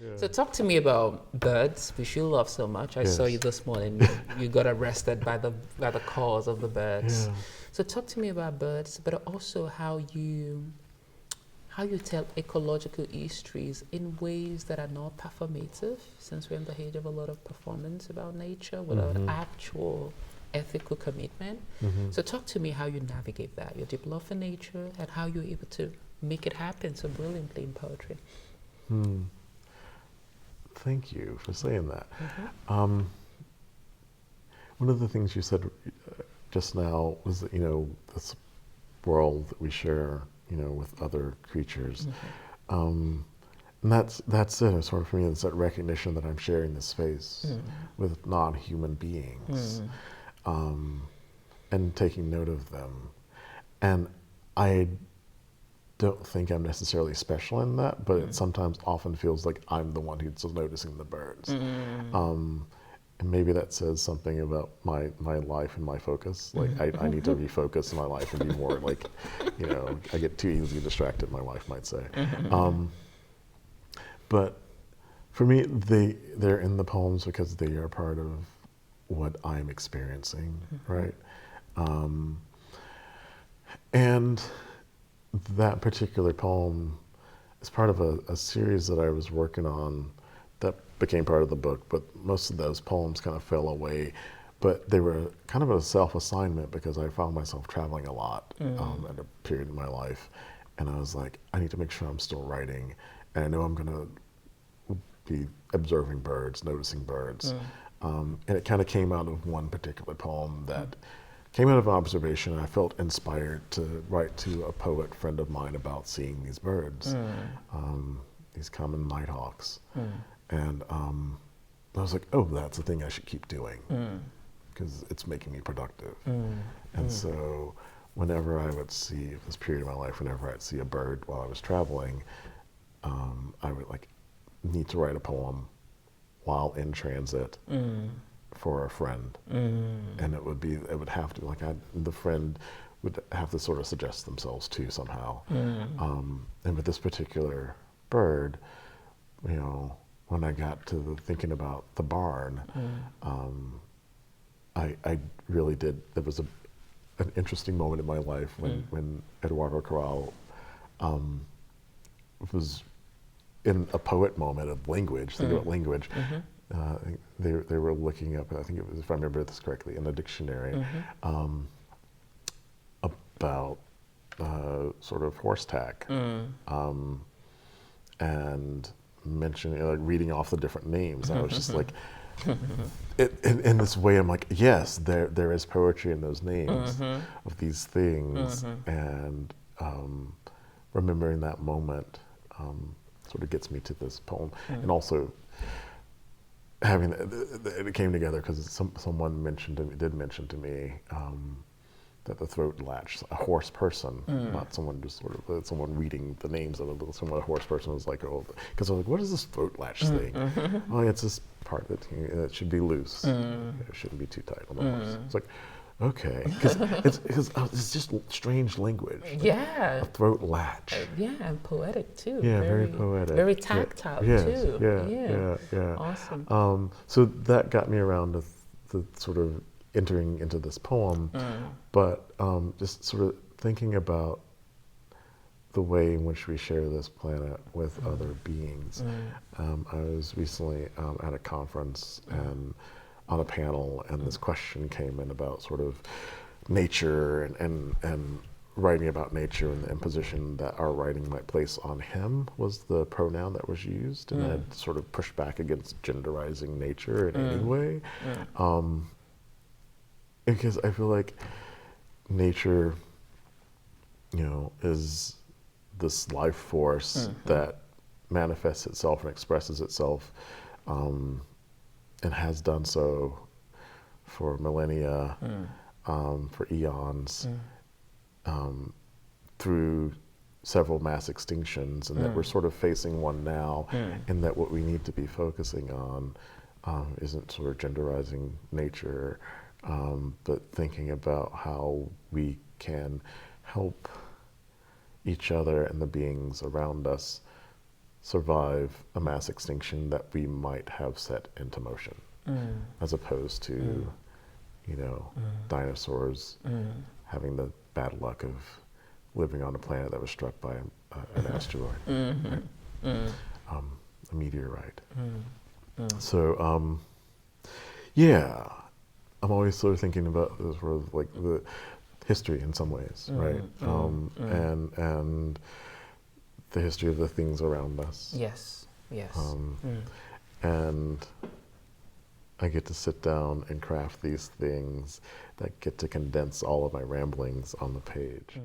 Yeah. So talk to me about birds, which you love so much. I saw you Yes. this morning. You got arrested by the cause of the birds. Yeah. So talk to me about birds, but also how you tell ecological histories in ways that are not performative, since we're in the age of a lot of performance about nature without Mm-hmm. actual ethical commitment. Mm-hmm. So talk to me how you navigate that, your deep love for nature, and how you're able to make it happen so brilliantly in poetry. Hmm. Thank you for saying that. Mm-hmm. One of the things you said just now was that, this world that we share, with other creatures. Mm-hmm. And that's it. Sort of for me, it's that recognition that I'm sharing this space Mm. with non-human beings, and taking note of them. And I don't think I'm necessarily special in that, but it sometimes often feels like I'm the one who's noticing the birds. And maybe that says something about my life and my focus. Like I need to refocus my life and be more like, I get too easily distracted, my wife might say. But for me, they're in the poems because they are part of what I'm experiencing, right? And that particular poem is part of a series that I was working on that became part of the book, but most of those poems kind of fell away. But they were kind of a self-assignment because I found myself traveling a lot at a period in my life. And I was like, I need to make sure I'm still writing. And I know I'm going to be observing birds, noticing birds. And it kind of came out of one particular poem that came out of an observation, and I felt inspired to write to a poet friend of mine about seeing these birds, these common nighthawks. And I was like, oh, that's a thing I should keep doing because it's making me productive. And so whenever I would see, this period of my life, whenever I'd see a bird while I was traveling, I would need to write a poem while in transit for a friend. And it would have to, the friend would have to sort of suggest themselves too somehow. And with this particular bird, when I got to thinking about the barn, I really did, there was an interesting moment in my life when Eduardo Corral was in a poet moment of language, think about language. They were looking up, I think it was, if I remember this correctly, in a dictionary about sort of horse tack, and mentioning, reading off the different names. I was just like, in this way, I'm like, yes, there is poetry in those names of these things, and remembering that moment sort of gets me to this poem, and also having it came together because someone did mention to me that the throat latch, a hoarse person, not someone just sort of someone reading the names of it, someone a hoarse person was like, oh, because I was like, what is this throat latch thing? Oh, it's this part that it should be loose. It shouldn't be too tight on the horse. It's like, okay, because it's just strange language. Yeah. A throat latch. Yeah, and poetic too. Yeah, very poetic. Very tactile too. Yeah. Awesome. So that got me around to the sort of entering into this poem, but just sort of thinking about the way in which we share this planet with other beings. I was recently at a conference and on a panel, and this question came in about sort of nature and writing about nature, and the imposition that our writing might place on him was the pronoun that was used, and I'd sort of pushed back against genderizing nature in any way, because I feel like nature, is this life force that manifests itself and expresses itself, and has done so for millennia, for eons, through several mass extinctions, and that we're sort of facing one now, and that what we need to be focusing on isn't sort of genderizing nature, but thinking about how we can help each other and the beings around us survive a mass extinction that we might have set into motion, as opposed to, you know, dinosaurs having the bad luck of living on a planet that was struck by an asteroid, right? A meteorite. So, yeah, I'm always sort of thinking about this sort of like the history in some ways, right? And the history of the things around us. Yes, yes. And I get to sit down and craft these things that get to condense all of my ramblings on the page.